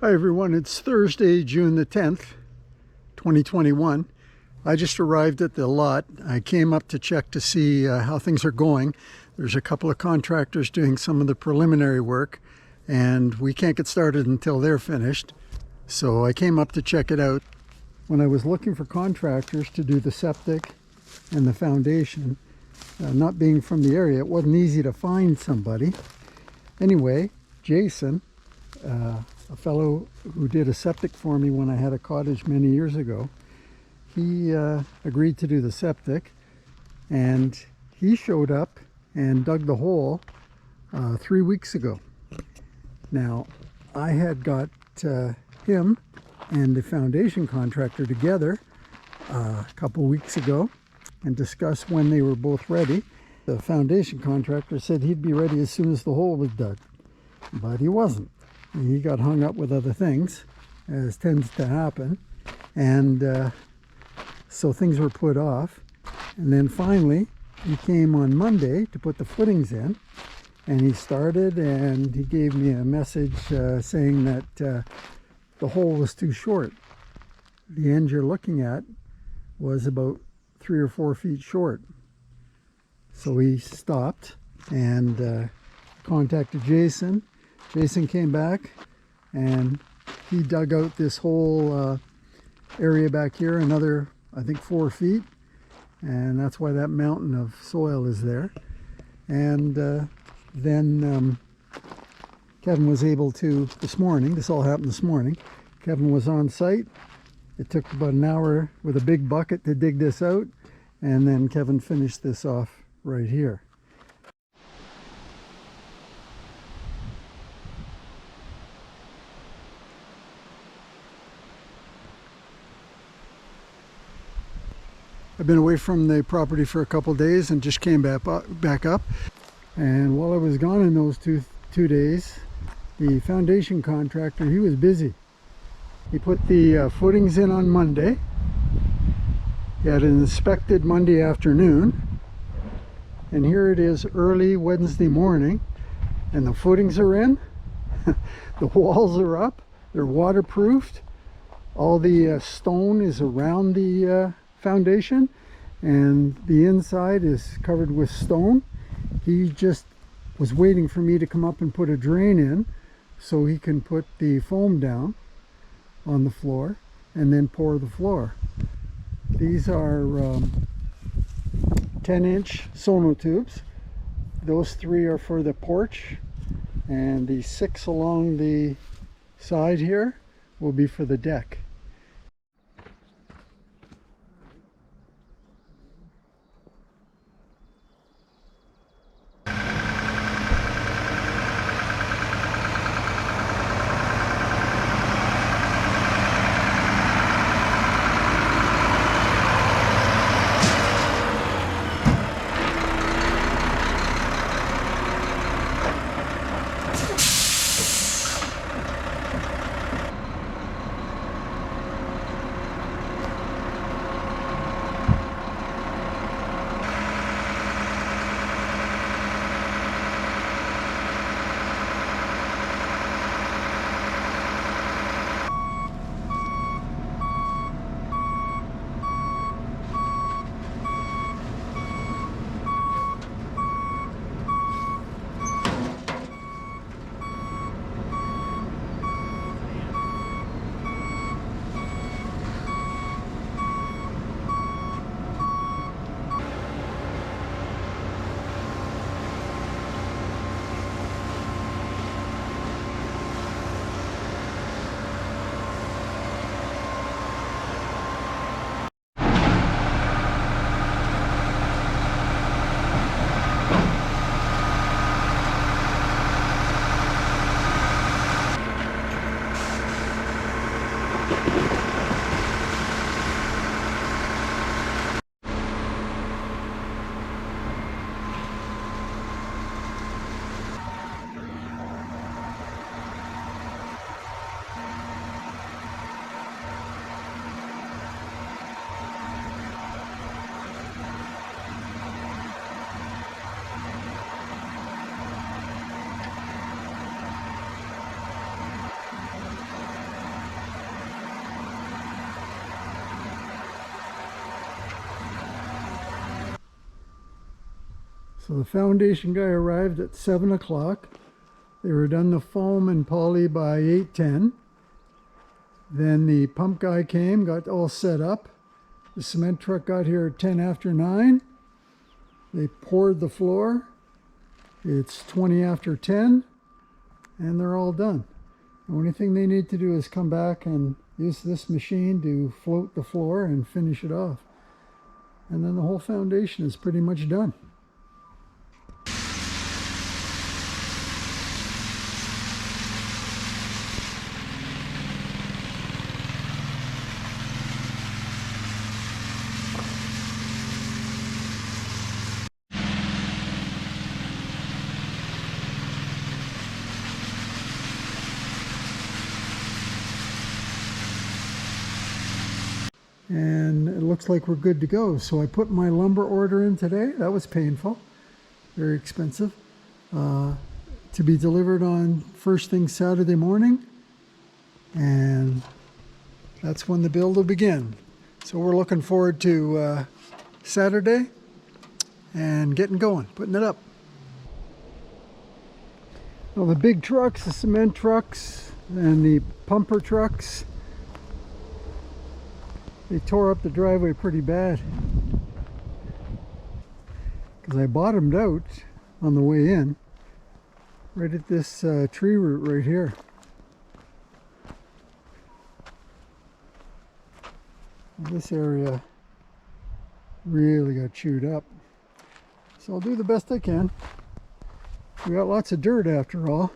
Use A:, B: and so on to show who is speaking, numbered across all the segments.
A: Hi everyone, it's Thursday, June the 10th, 2021. I just arrived at the lot. I came up to check to see how things are going. There's a couple of contractors doing some of the preliminary work, and we can't get started until they're finished. So I came up to check it out. When I was looking for contractors to do the septic and the foundation, not being from the area, it wasn't easy to find somebody. Anyway, Jason, a fellow who did a septic for me when I had a cottage many years ago, he agreed to do the septic, and he showed up and dug the hole 3 weeks ago. Now, I had got him and the foundation contractor together a couple weeks ago and discussed when they were both ready. The foundation contractor said he'd be ready as soon as the hole was dug, but he wasn't. He got hung up with other things, as tends to happen, and so things were put off. And then finally he came on Monday to put the footings in, and he started, and he gave me a message saying that the hole was too short. The end you're looking at was about 3 or 4 feet short. So he stopped and contacted Jason. Jason came back and he dug out this whole area back here, another, I think, 4 feet, and that's why that mountain of soil is there. And then Kevin was able to, this morning, this all happened this morning, Kevin was on site. It took about an hour with a big bucket to dig this out, and then Kevin finished this off right here. I've been away from the property for a couple days and just came back up. And while I was gone in those two days, the foundation contractor, he was busy. He put the footings in on Monday. He had it inspected Monday afternoon. And here it is early Wednesday morning, and the footings are in. The walls are up. They're waterproofed. All the stone is around the foundation, and the inside is covered with stone. He just was waiting for me to come up and put a drain in so he can put the foam down on the floor and then pour the floor. These are 10-inch sonotubes. Those 3 are for the porch, and the 6 along the side here will be for the deck. So the foundation guy arrived at 7 o'clock. They were done the foam and poly by 8:10. Then the pump guy came, got all set up. The cement truck got here at 10 after 9. They poured the floor. It's 20 after 10, and they're all done. The only thing they need to do is come back and use this machine to float the floor and finish it off. And then the whole foundation is pretty much done. And it looks like we're good to go. So I put my lumber order in today. That was painful, very expensive, to be delivered on first thing Saturday morning, and that's when the build will begin. So we're looking forward to Saturday and getting going, putting it up. Well, the big trucks, the cement trucks and the pumper trucks, they tore up the driveway pretty bad because I bottomed out on the way in right at this tree root right here. This area really got chewed up. So I'll do the best I can. We got lots of dirt after all.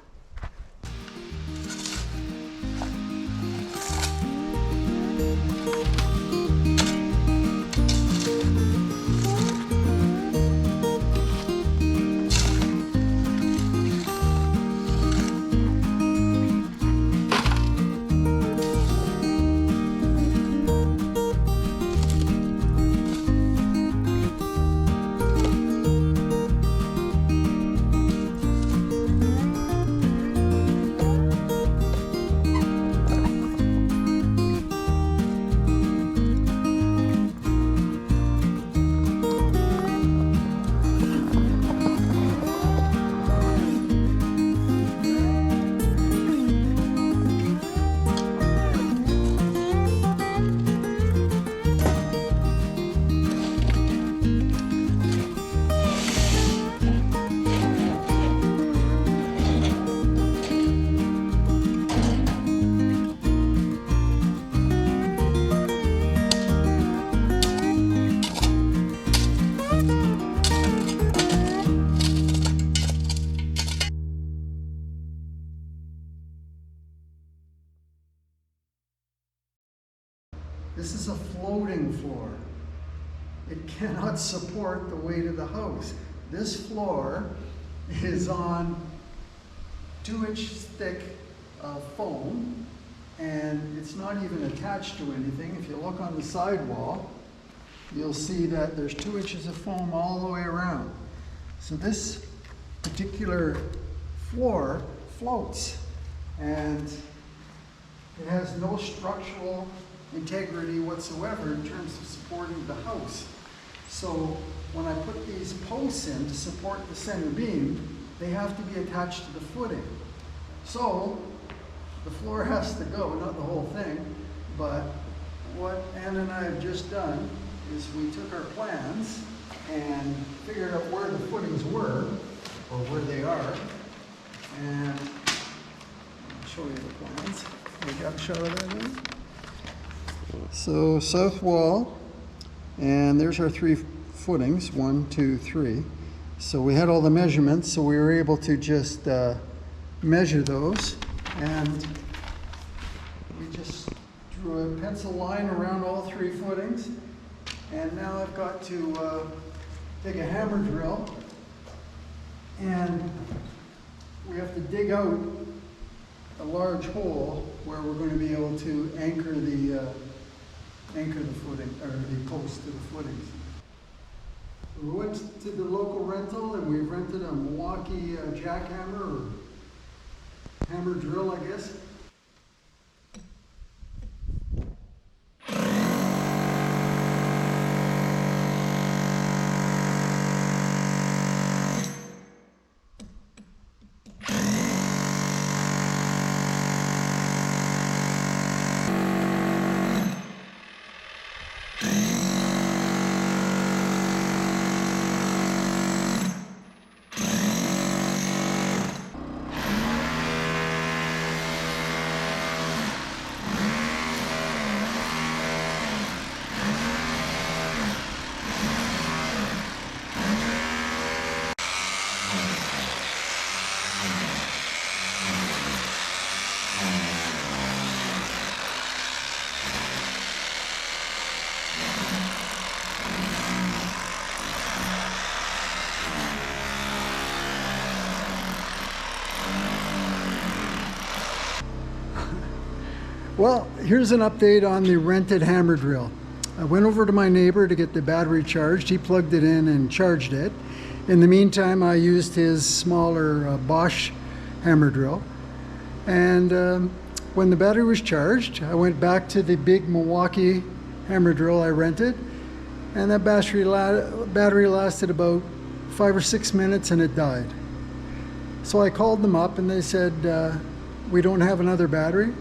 A: This is a floating floor. It cannot support the weight of the house. This floor is on 2-inch thick foam, and it's not even attached to anything. If you look on the sidewall, you'll see that there's 2 inches of foam all the way around. So this particular floor floats, and it has no structural integrity whatsoever in terms of supporting the house. So when I put these posts in to support the center beam, they have to be attached to the footing. So the floor has to go, not the whole thing, but what Ann and I have just done is we took our plans and figured out where the footings were, or where they are, and I'll show you the plans. We got a shot of that in. So south wall, and there's our 3 footings, 1, 2, 3. So we had all the measurements, so we were able to just measure those, and we just drew a pencil line around all 3 footings. And now I've got to take a hammer drill, and we have to dig out a large hole where we're going to be able to anchor the footing, or the post to the footings. We went to the local rental and we rented a Milwaukee jackhammer, or hammer drill, I guess. Well, here's an update on the rented hammer drill. I went over to my neighbor to get the battery charged. He plugged it in and charged it. In the meantime, I used his smaller Bosch hammer drill. And when the battery was charged, I went back to the big Milwaukee hammer drill I rented, and that battery lasted about 5 or 6 minutes and it died. So I called them up and they said, we don't have another battery,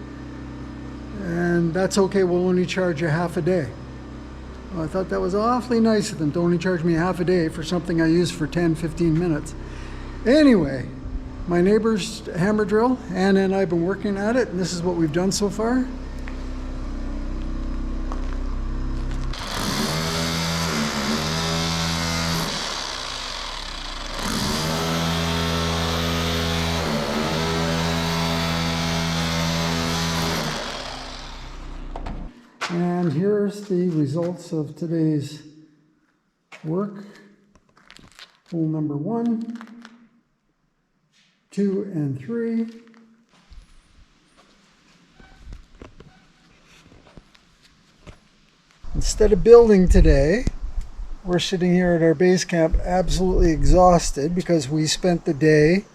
A: and that's okay, we'll only charge you half a day. Well, I thought that was awfully nice of them to only charge me half a day for something I use for 10-15 minutes. Anyway, my neighbor's hammer drill, Anna and I have been working at it, and this is what we've done so far. And here's the results of today's work. Hole number 1, 2, and 3. Instead of building today, we're sitting here at our base camp absolutely exhausted because we spent the day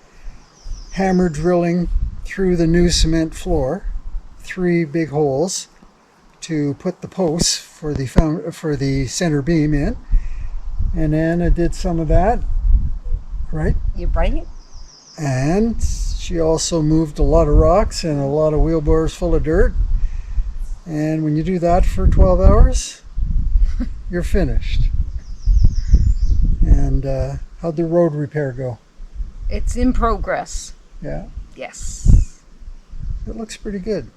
A: hammer drilling through the new cement floor, 3 big holes to put the posts for the center beam in. And Anna did some of that, right?
B: You're right.
A: And she also moved a lot of rocks and a lot of wheelbarrows full of dirt. And when you do that for 12 hours, you're finished. And how'd the road repair go?
B: It's in progress.
A: Yeah?
B: Yes.
A: It looks pretty good.